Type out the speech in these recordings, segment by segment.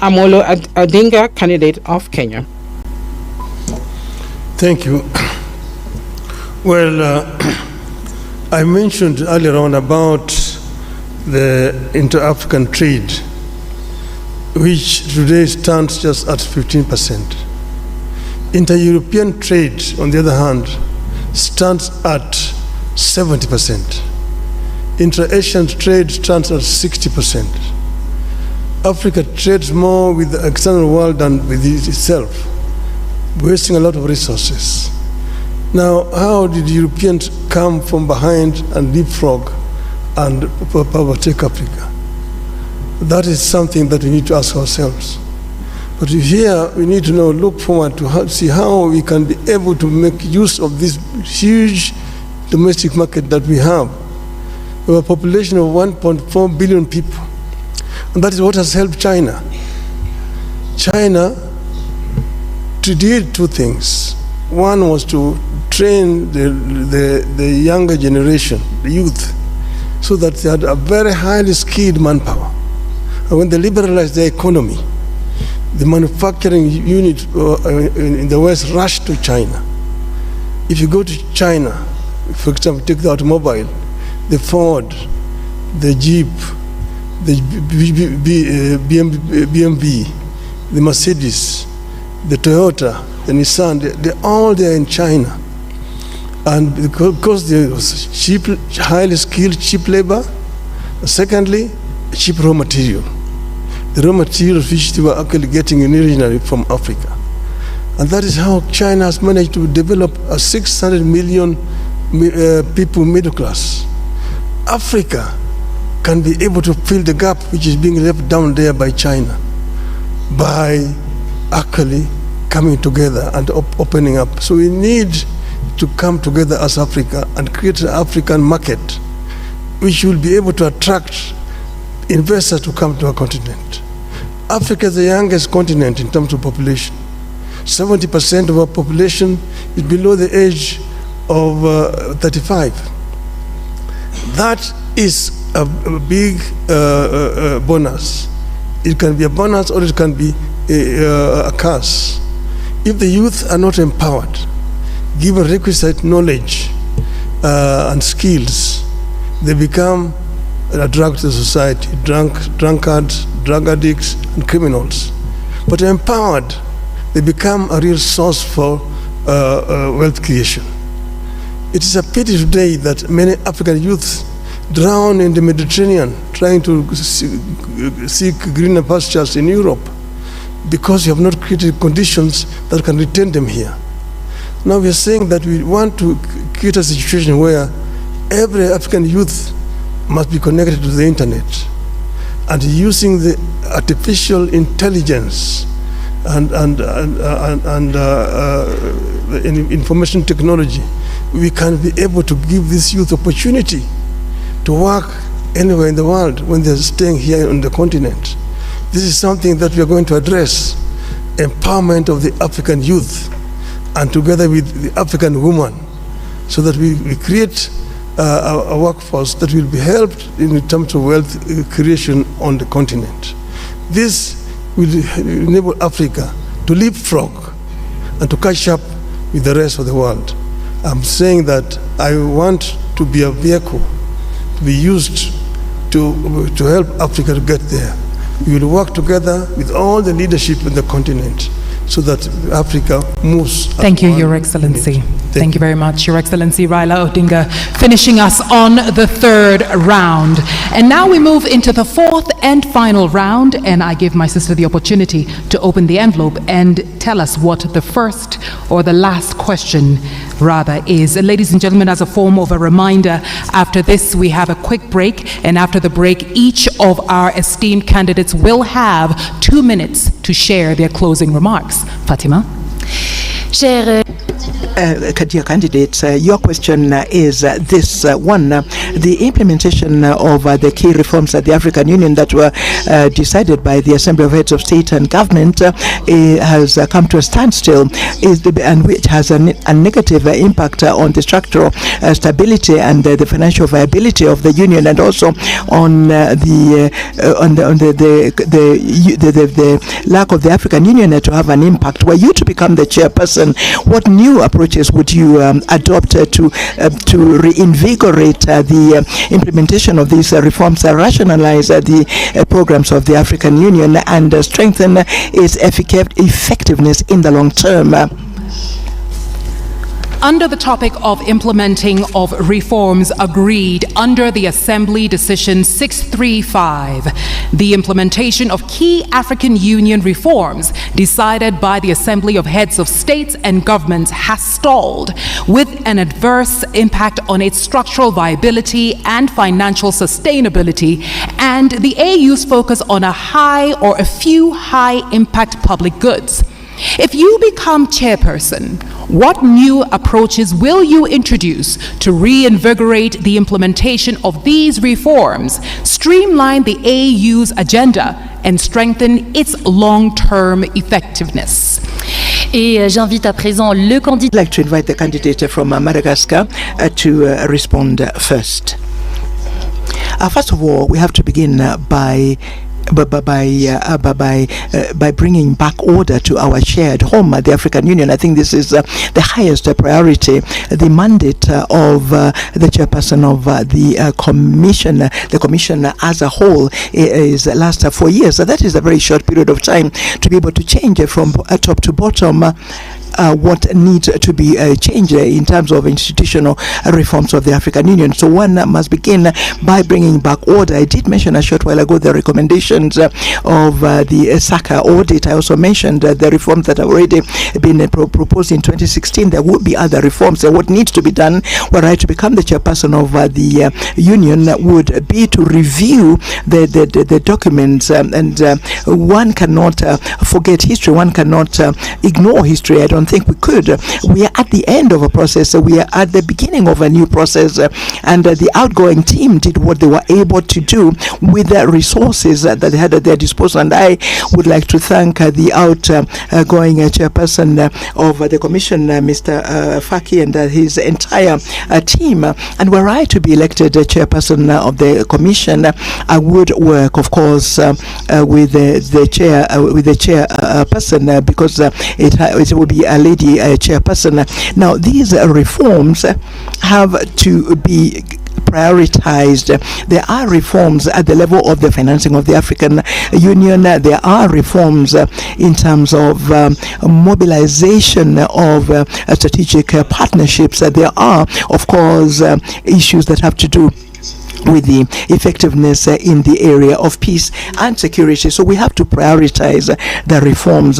Amolo Odinga, candidate of Kenya. Thank you. Well, I mentioned earlier on about the inter-African trade, which today stands just at 15%. Inter-European trade, on the other hand, stands at 70%. Inter-Asian trade stands at 60%. Africa trades more with the external world than with itself, wasting a lot of resources. Now, how did Europeans come from behind and leapfrog and overtake Africa? That is something that we need to ask ourselves. But here we need to now look forward to see how we can be able to make use of this huge domestic market that we have. We have a population of 1.4 billion people. And that is what has helped China. China did two things. One was to train the younger generation, the youth, so that they had a very highly skilled manpower. And when they liberalized their economy, the manufacturing unit in the West rushed to China. If you go to China, for example, take the automobile, the Ford, the Jeep, the BMW, the Mercedes, the Toyota, the Nissan, they're all there in China. And because there was cheap, highly skilled, cheap labor, secondly, cheap raw material. The raw materials which they were actually getting originally from Africa. And that is how China has managed to develop a 600 million people middle class. Africa can be able to fill the gap which is being left down there by China by actually coming together and opening up. So we need to come together as Africa and create an African market which will be able to attract investors to come to our continent. Africa is the youngest continent in terms of population. 70% of our population is below the age of 35. That is a big bonus. It can be a bonus or it can be a curse. If the youth are not empowered, given requisite knowledge and skills, they become a drug to society, drunkards, drug addicts, and criminals. But empowered, they become a real source for wealth creation. It is a pity today that many African youths drown in the Mediterranean trying to seek greener pastures in Europe because we have not created conditions that can retain them here. Now we are saying that we want to create a situation where every African youth must be connected to the internet, and using the artificial intelligence and information technology, we can be able to give this youth opportunity to work anywhere in the world when they're staying here on the continent. This is something that we are going to address, empowerment of the African youth, and together with the African woman, so that we create a workforce that will be helped in terms of wealth creation on the continent. This will enable Africa to leapfrog and to catch up with the rest of the world. I'm saying that I want to be a vehicle to be used to help Africa to get there. We will work together with all the leadership in the continent so that Africa moves. Thank you, Your Excellency. Thank you very much, Your Excellency Raila Odinga, finishing us on the third round. And now we move into the fourth and final round, and I give my sister the opportunity to open the envelope and tell us what the first or the last question rather is. And ladies and gentlemen, as a form of a reminder, after this we have a quick break, and after the break each of our esteemed candidates will have 2 minutes to share their closing remarks. Fatima. dear candidates, your question is this one. The implementation of the key reforms at the African Union that were decided by the Assembly of Heads of State and Government has come to a standstill, and which has a negative impact on the structural stability and the financial viability of the Union, and also on the lack of the African Union to have an impact. Were you to become the chairperson, what new approaches would you adopt to reinvigorate the implementation of these reforms, rationalize the programs of the African Union, and strengthen its effectiveness in the long term? Under the topic of implementing of reforms agreed under the Assembly Decision 635, the implementation of key African Union reforms decided by the Assembly of Heads of States and Governments has stalled, with an adverse impact on its structural viability and financial sustainability, and the AU's focus on a few high-impact public goods. If you become chairperson, what new approaches will you introduce to reinvigorate the implementation of these reforms, streamline the AU's agenda, and strengthen its long-term effectiveness? Et j'invite à présent le candidat. I'd like to invite the candidate from Madagascar to respond first. First of all, we have to begin by bringing back order to our shared home, the African Union. I think this is the highest priority. The mandate of the chairperson of the commission as a whole is last 4 years. So that is a very short period of time to be able to change from top to bottom what needs to be changed in terms of institutional reforms of the African Union. So one must begin by bringing back order. I did mention a short while ago the recommendations of the SACA audit. I also mentioned the reforms that have already been proposed in 2016. There would be other reforms. What needs to be done, were I to become the chairperson of the union, would be to review the documents, and one cannot forget history. One cannot ignore history. I don't think we could. We are at the end of a process. We are at the beginning of a new process, and the outgoing team did what they were able to do with the resources that they had at their disposal. And I would like to thank the outgoing chairperson of the commission, Mr. Faki, and his entire team. And were I to be elected chairperson of the commission, I would work, of course, with the chairperson, because it will be a lady chairperson. Now, these reforms have to be prioritized. There are reforms at the level of the financing of the African Union. There are reforms in terms of mobilization of strategic partnerships. There are, of course, issues that have to do with the effectiveness in the area of peace and security. So we have to prioritize the reforms.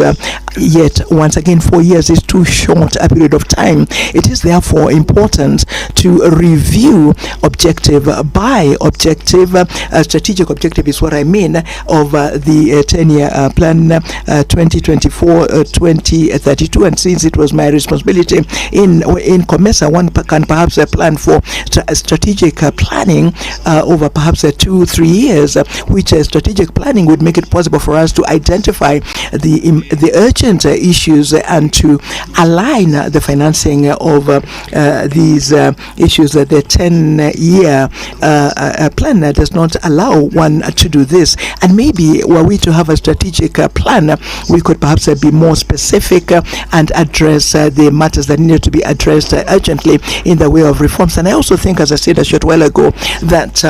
Yet, once again, 4 years is too short a period of time. It is therefore important to review objective by objective. Strategic objective is what I mean of the 10-year plan 2024-2032. And since it was my responsibility in COMESA, one can perhaps plan for strategic planning over perhaps 2-3 years, which strategic planning would make it possible for us to identify the urgent issues and to align the financing of these issues. The 10-year plan does not allow one to do this, and maybe were we to have a strategic plan, we could perhaps be more specific and address the matters that need to be addressed urgently in the way of reforms. And I also think, as I said a short while ago, that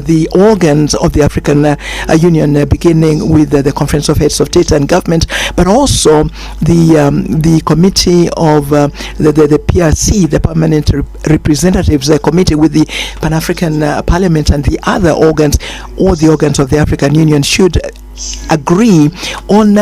the organs of the African Union, beginning with the Conference of Heads of State and Government, but also the committee of the PRC, the Permanent Representatives Committee, with the Pan-African Parliament and the other organs, all the organs of the African Union, should agree on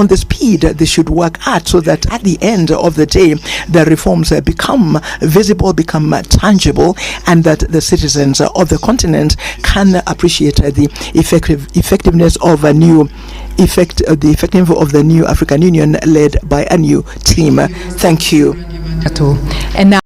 the speed they should work at, so that at the end of the day the reforms become visible, become tangible, and that the citizens of the continent can appreciate the effectiveness of a new effective of the new African Union led by a new team. Thank you. And now